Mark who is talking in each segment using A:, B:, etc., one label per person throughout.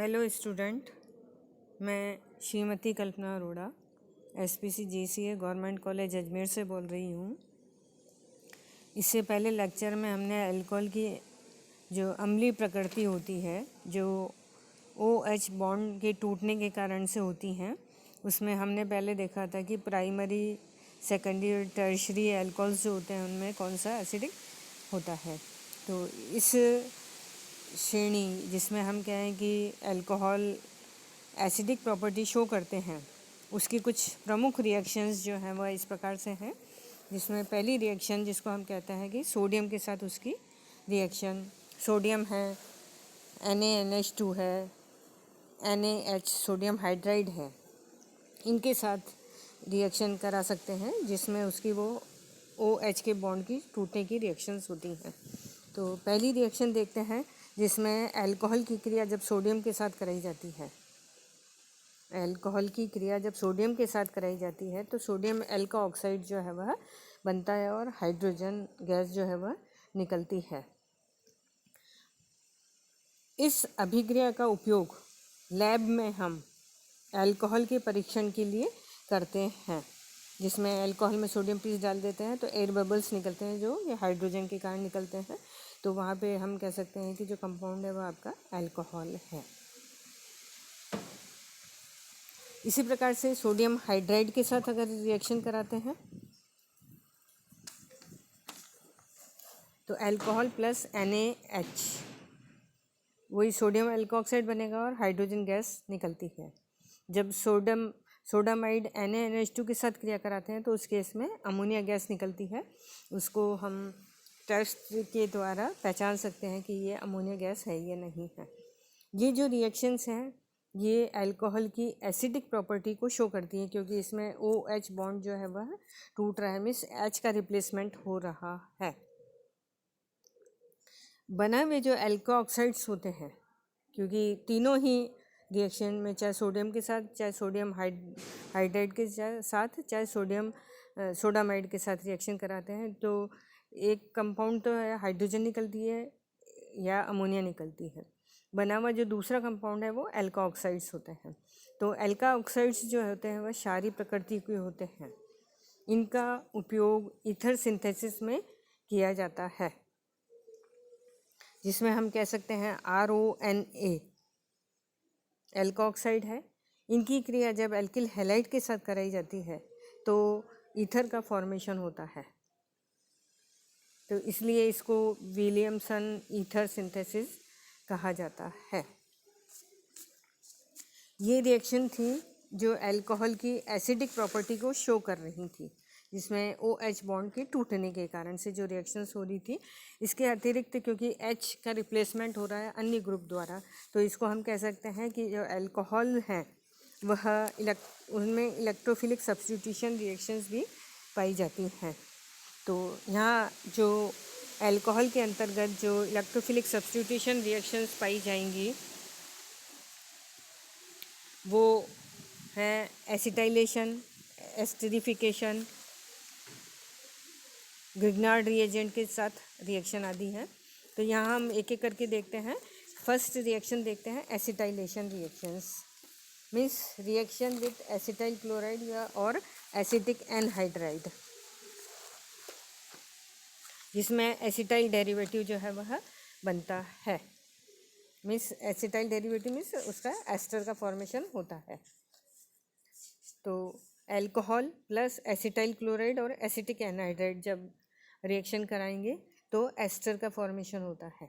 A: Hello student, मैं Shrimati Kalpana Arora SPC GCA government college Ajmer से बोल रही हूँ। इससे पहले लेक्चर में हमने अल्कोहल की जो अम्लीय प्रकृति होती है, जो OH बॉन्ड के टूटने के कारण से होती हैं, उसमें हमने पहले देखा था कि प्राइमरी, सेकेंडरी और टर्शरी अल्कोहल्स जो होते हैं उनमें कौन सा एसिडिक होता है। तो इस श्रेणी जिसमें हम कहें कि अल्कोहल एसिडिक प्रॉपर्टी शो करते हैं, उसकी कुछ प्रमुख रिएक्शंस जो हैं वह इस प्रकार से हैं। जिसमें पहली रिएक्शन जिसको हम कहते हैं कि सोडियम के साथ उसकी रिएक्शन, सोडियम है, NaNH2 है, NaH सोडियम हाइड्राइड है, इनके साथ रिएक्शन करा सकते हैं, जिसमें उसकी वो OH के बॉन्ड की टूटने की रिएक्शंस होती हैं। तो पहली रिएक्शन देखते हैं जिसमें अल्कोहल की क्रिया जब सोडियम के साथ कराई जाती है। अल्कोहल की क्रिया जब सोडियम के साथ कराई जाती है तो सोडियम एल्का ऑक्साइड जो है वह बनता है और हाइड्रोजन गैस जो है वह निकलती है। इस अभिक्रिया का उपयोग लैब में हम अल्कोहल के परीक्षण के लिए करते हैं, जिसमें अल्कोहल में सोडियम पीस डाल देते हैं तो एयर बबल्स निकलते हैं जो ये हाइड्रोजन के कारण निकलते हैं। तो वहाँ पे हम कह सकते हैं कि जो कंपाउंड है वह आपका अल्कोहल है। इसी प्रकार से सोडियम हाइड्राइड के साथ अगर रिएक्शन कराते हैं तो अल्कोहल प्लस NaH वही सोडियम एल्कोऑक्साइड बनेगा और हाइड्रोजन गैस निकलती है। जब सोडामाइड NaNH2 के साथ क्रिया कराते हैं तो उस केस में अमोनिया गैस निकलती है। उसको हम टेस्ट के द्वारा पहचान सकते हैं कि ये अमोनिया गैस है या नहीं है। ये जो रिएक्शंस हैं ये अल्कोहल की एसिडिक प्रॉपर्टी को शो करती हैं, क्योंकि इसमें OH बॉन्ड जो है वह टूट रहा है, मीन्स H का रिप्लेसमेंट हो रहा है। बना हुए जो एल्कोऑक्साइड्स होते हैं, क्योंकि तीनों ही रिएक्शन में चाहे सोडियम के साथ, चाहे सोडियम हाइड्राइड के साथ, चाहे सोडियम सोडामाइड के साथ रिएक्शन कराते हैं तो एक कंपाउंड तो है हाइड्रोजन निकलती है या अमोनिया निकलती है। बना हुआ जो दूसरा कंपाउंड है वो एल्का ऑक्साइड्स होते हैं। तो एल्का ऑक्साइड्स जो होते हैं वह क्षारीय प्रकृति के होते हैं। इनका उपयोग ईथर सिंथेसिस में किया जाता है, जिसमें हम कह सकते हैं RONA एल्का ऑक्साइड है। इनकी क्रिया जब एल्किल हैलाइड के साथ कराई जाती है तो ईथर का फॉर्मेशन होता है। तो इसलिए इसको विलियमसन ईथर सिंथेसिस कहा जाता है। ये रिएक्शन थी जो अल्कोहल की एसिडिक प्रॉपर्टी को शो कर रही थी, जिसमें OH बॉन्ड के टूटने के कारण से जो रिएक्शंस हो रही थी। इसके अतिरिक्त क्योंकि H का रिप्लेसमेंट हो रहा है अन्य ग्रुप द्वारा, तो इसको हम कह सकते हैं कि जो अल्कोहल हैं वह उनमें इलेक्ट्रोफिलिक सब्स्टिट्यूशन रिएक्शंस भी पाई जाती हैं। तो यहाँ जो अल्कोहल के अंतर्गत जो इलेक्ट्रोफिलिक सब्स्टिट्यूशन रिएक्शंस पाई जाएंगी वो है एसिटाइलेशन, एस्टरिफिकेशन, ग्रिग्नार्ड रिएजेंट के साथ रिएक्शन आदि हैं। तो यहाँ हम एक एक करके देखते हैं। फर्स्ट रिएक्शन देखते हैं acetylation reactions, means reaction with acetyl chloride या और एसिटिक एनहाइड्राइड, जिसमें एसिटाइल डेरिवेटिव जो है वह बनता है। मीन्स एसिटाइल डेरिवेटिव मीन्स उसका एस्टर का फॉर्मेशन होता है। तो अल्कोहल प्लस एसिटाइल क्लोराइड और एसिटिक एनहाइड्राइड जब रिएक्शन कराएंगे तो एस्टर का फॉर्मेशन होता है।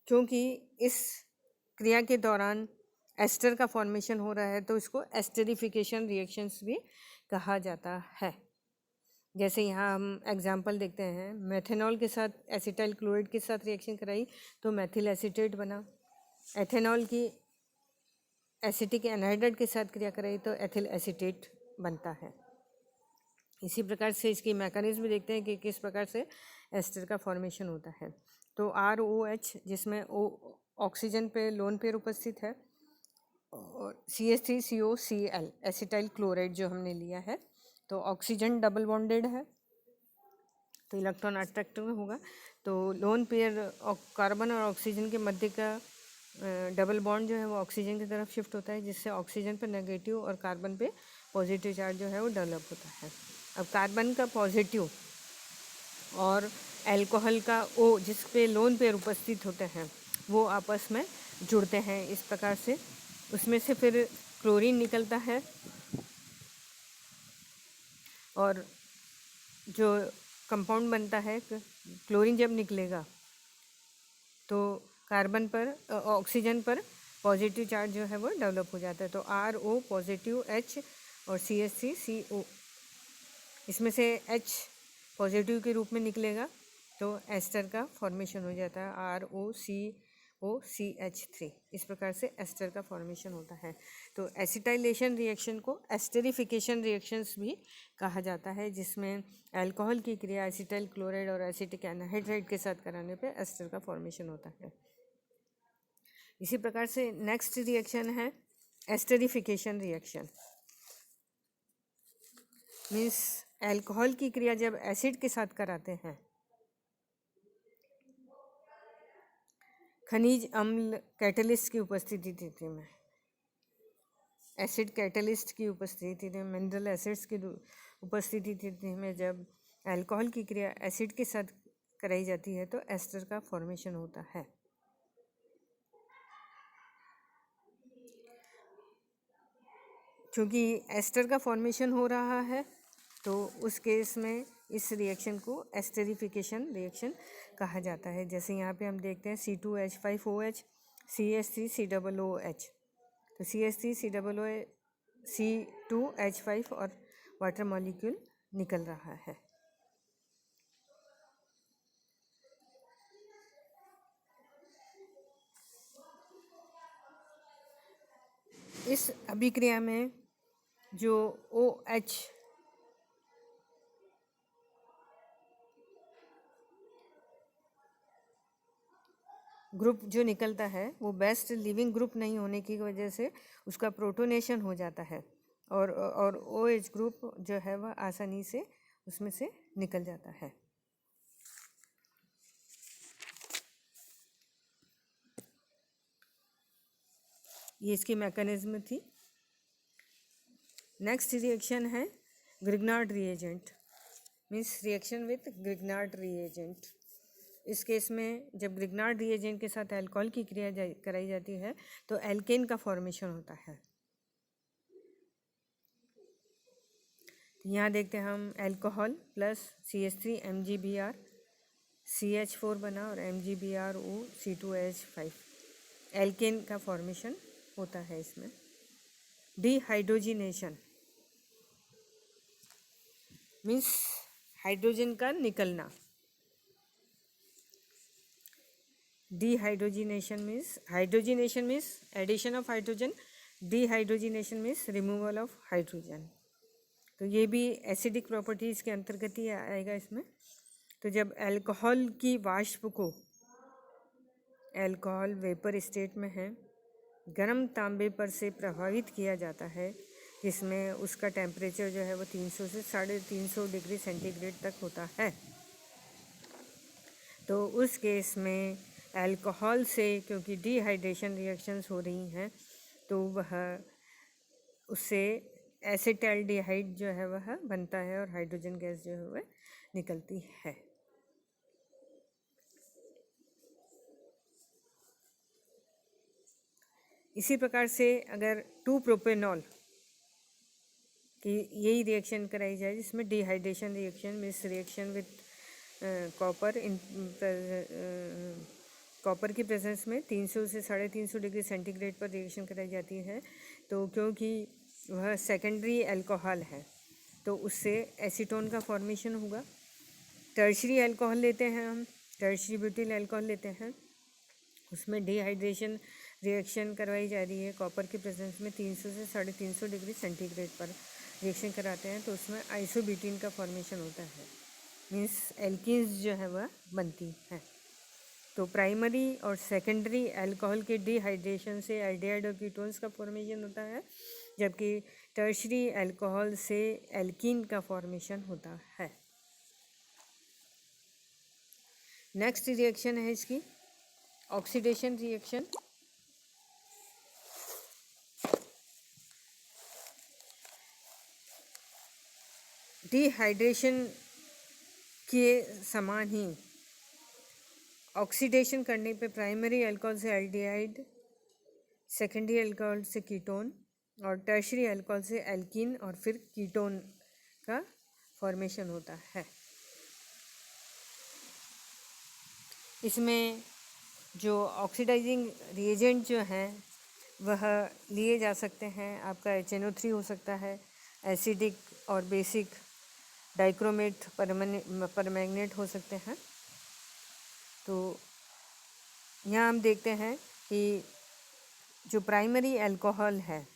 A: क्योंकि इस क्रिया के दौरान एस्टर का फॉर्मेशन हो रहा है तो इसको एस्टरिफिकेशन रिएक्शंस भी कहा जाता है। जैसे यहाँ हम एग्जाम्पल देखते हैं, मेथेनॉल के साथ एसिटाइल क्लोराइड के साथ रिएक्शन कराई तो मेथिल एसीटेट बना। एथेनॉल की एसिटिक एनहाइड्राइड के साथ क्रिया कराई तो एथिल एसीटेट बनता है। इसी प्रकार से इसकी मैकेनिज्म देखते हैं कि किस प्रकार से एस्टर का फॉर्मेशन होता है। तो ROH जिसमें ऑक्सीजन पे लोन पेयर उपस्थित है और CH3COCl एसिटाइल क्लोराइड जो हमने लिया है, तो ऑक्सीजन डबल बॉन्डेड है तो इलेक्ट्रॉन अट्रैक्टिव होगा। तो लोन पेयर कार्बन और ऑक्सीजन के मध्य का डबल बॉन्ड जो है वो ऑक्सीजन की तरफ शिफ्ट होता है, जिससे ऑक्सीजन पर नेगेटिव और कार्बन पे पॉजिटिव चार्ज जो है वो डेवलप होता है। अब कार्बन का पॉजिटिव और अल्कोहल का O जिस पे लोन पेयर उपस्थित होते हैं वो आपस में जुड़ते हैं इस प्रकार से। उसमें से फिर क्लोरीन निकलता है और जो कंपाउंड बनता है, क्लोरीन जब निकलेगा तो कार्बन पर ऑक्सीजन पर पॉजिटिव चार्ज जो है वो डेवलप हो जाता है। तो RO पॉजिटिव, H और CH3 CO, इसमें से H पॉजिटिव के रूप में निकलेगा तो एस्टर का फॉर्मेशन हो जाता है, ROCOCH3। इस प्रकार से एस्टर का फॉर्मेशन होता है। तो एसिटाइलेशन रिएक्शन को एस्टरिफिकेशन रिएक्शंस भी कहा जाता है, जिसमें अल्कोहल की क्रिया एसिटाइल क्लोराइड और एसिटिक एनहाइड्राइड के साथ कराने पे एस्टर का फॉर्मेशन होता है। इसी प्रकार से नेक्स्ट रिएक्शन है एस्टरिफिकेशन रिएक्शन। मीन्स अल्कोहल की क्रिया जब एसिड के साथ कराते हैं, खनिज अम्ल कैटलिस्ट की उपस्थिति में, एसिड कैटलिस्ट की उपस्थिति में, मिनरल एसिड्स की उपस्थिति में जब अल्कोहल की क्रिया एसिड के साथ कराई जाती है तो एस्टर का फॉर्मेशन होता है। क्योंकि एस्टर का फॉर्मेशन हो रहा है तो उस केस में इस रिएक्शन को एस्टरिफिकेशन रिएक्शन कहा जाता है। जैसे यहाँ पे हम देखते हैं C2H5OH CH3COOH, तो CH3COOH C2H5 और वाटर मॉलिक्यूल निकल रहा है। इस अभिक्रिया में जो OH ग्रुप जो निकलता है वो बेस्ट लिविंग ग्रुप नहीं होने की वजह से उसका प्रोटोनेशन हो जाता है और OH ग्रुप जो है वह आसानी से उसमें से निकल जाता है। ये इसकी मैकेनिज्म थी। नेक्स्ट रिएक्शन है Grignard reagent, means reaction with Grignard reagent. इस केस में जब ग्रिग्नार्ड रिएजेंट के साथ अल्कोहल की क्रिया कराई जाती है तो एल्केन का फॉर्मेशन होता है। यहाँ देखते हैं हम alcohol plus CH3 MgBr CH4 बना और MgBrO C2H5, एल्केन का फॉर्मेशन होता है इसमें। डिहाइड्रोजिनेशन मीन्स हाइड्रोजन का निकलना। Dehydrogenation means addition of hydrogen, dehydrogenation means removal of hydrogen. तो ये भी एसिडिक प्रॉपर्टीज़ के अंतर्गत ही आएगा इसमें। तो जब अल्कोहल की वाष्प को, अल्कोहल वेपर स्टेट में है, गर्म तांबे पर से प्रभावित किया जाता है, जिसमें उसका टेम्परेचर जो है वो 300 से 350 डिग्री सेंटीग्रेड तक होता है। तो उस केस में अल्कोहल से, क्योंकि डिहाइड्रेशन रिएक्शंस हो रही हैं, तो वह उससे एसिटाल्डिहाइड जो है वह बनता है और हाइड्रोजन गैस जो है वह निकलती है। इसी प्रकार से अगर 2-प्रोपेनॉल की यही रिएक्शन कराई जाए, जिसमें dehydration reaction means reaction with copper की प्रेजेंस में 300 से 350 डिग्री सेंटीग्रेड पर रिएक्शन कराई जाती है, तो क्योंकि वह सेकेंडरी अल्कोहल है तो उससे एसीटोन का फॉर्मेशन होगा। टर्शरी अल्कोहल लेते हैं हम, टर्शरी ब्यूटिल अल्कोहल लेते हैं, उसमें डिहाइड्रेशन रिएक्शन करवाई जा रही है कॉपर की प्रेजेंस में 300 से 350 डिग्री सेंटीग्रेड पर रिएक्शन कराते हैं, तो उसमें आइसोब्यूटीन का फॉर्मेशन होता है, मीन्स एल्कीन्स जो है वह बनती हैं। तो प्राइमरी और सेकेंडरी अल्कोहल के डिहाइड्रेशन से एल्डिहाइड और कीटोन्स का फॉर्मेशन होता है, जबकि टर्शरी अल्कोहल से एल्कीन का फॉर्मेशन होता है। नेक्स्ट रिएक्शन है इसकी ऑक्सीडेशन रिएक्शन। डिहाइड्रेशन के समान ही ऑक्सीडेशन करने पे प्राइमरी अल्कोहल से एल्डिहाइड, सेकेंडरी अल्कोहल से कीटोन और टर्शरी अल्कोहल से एल्कीन और फिर कीटोन का फॉर्मेशन होता है। इसमें जो ऑक्सीडाइजिंग रिएजेंट जो हैं वह लिए जा सकते हैं। आपका HNO3 हो सकता है, एसिडिक और बेसिक डाइक्रोमेट परमैंगनेट हो सकते हैं। तो यहाँ हम देखते हैं कि जो प्राइमरी अल्कोहल है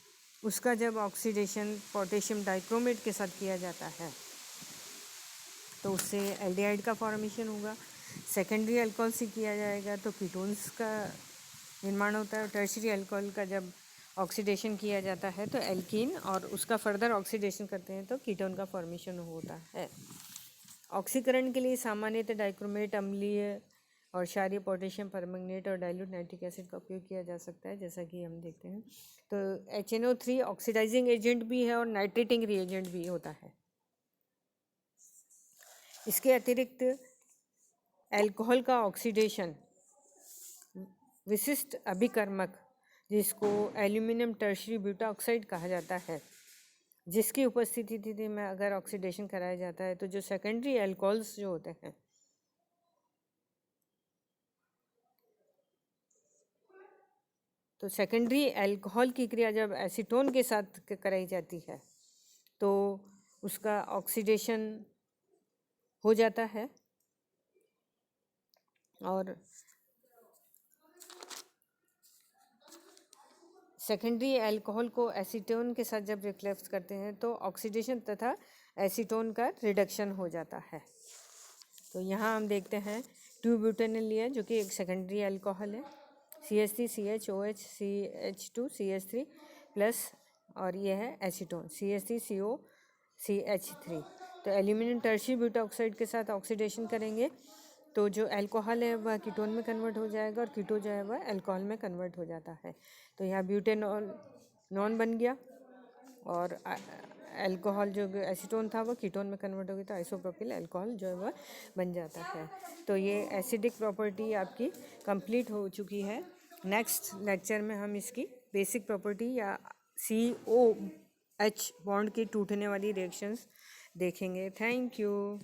A: उसका जब ऑक्सीडेशन पोटेशियम डाइक्रोमेट के साथ किया जाता है तो उससे एल्डिहाइड का फॉर्मेशन होगा। सेकेंडरी अल्कोहल से किया जाएगा तो कीटोन्स का निर्माण होता है। टर्शरी अल्कोहल का जब ऑक्सीडेशन किया जाता है तो एल्कीन और उसका फर्दर ऑक्सीडेशन करते हैं तो कीटोन का फॉर्मेशन होता है। ऑक्सीकरण के लिए सामान्यतः डाइक्रोमेट, अम्लीय और क्षारीय पोटेशियम परमैंगनेट और डाइल्यूट नाइट्रिक एसिड का उपयोग किया जा सकता है, जैसा कि हम देखते हैं। तो HNO3 ऑक्सीडाइजिंग एजेंट भी है और नाइट्रेटिंग रिएजेंट भी होता है। इसके अतिरिक्त अल्कोहल का ऑक्सीडेशन विशिष्ट अभिकर्मक जिसको एल्यूमिनियम टर्शरी ब्यूटा ऑक्साइड कहा जाता है, जिसकी उपस्थिति में अगर ऑक्सीडेशन कराया जाता है तो जो सेकेंडरी अल्कोहल्स जो होते हैं तो सेकेंडरी अल्कोहल की क्रिया जब एसीटोन के साथ कराई जाती है तो उसका ऑक्सीडेशन हो जाता है और सेकेंडरी अल्कोहल को एसीटोन के साथ जब रिफ्लेक्स करते हैं तो ऑक्सीडेशन तथा एसीटोन का रिडक्शन हो जाता है। तो यहाँ हम देखते हैं 2-ब्यूटेनॉल लिया जो कि एक सेकेंडरी अल्कोहल है, CH3 CHOH CH2 CH3 plus और ये है एसीटोन CH3 CO CH3। तो एल्यूमिनियम टर्शरी ब्यूटा ऑक्साइड के साथ ऑक्सीडेशन करेंगे तो जो अल्कोहल है वह कीटोन में कन्वर्ट हो जाएगा और कीटो जो है वह अल्कोहल में कन्वर्ट हो जाता है। तो यहाँ ब्यूटेनॉल नॉन बन गया और अल्कोहल जो एसीटोन था वह कीटोन में कन्वर्ट हो गया तो आइसोप्रोपिल अल्कोहल जो है वह बन जाता है। तो ये एसिडिक प्रॉपर्टी आपकी कंप्लीट हो चुकी है। नेक्स्ट लेक्चर में हम इसकी बेसिक प्रॉपर्टी या COH बॉन्ड की टूटने वाली रिएक्शंस देखेंगे। Thank you.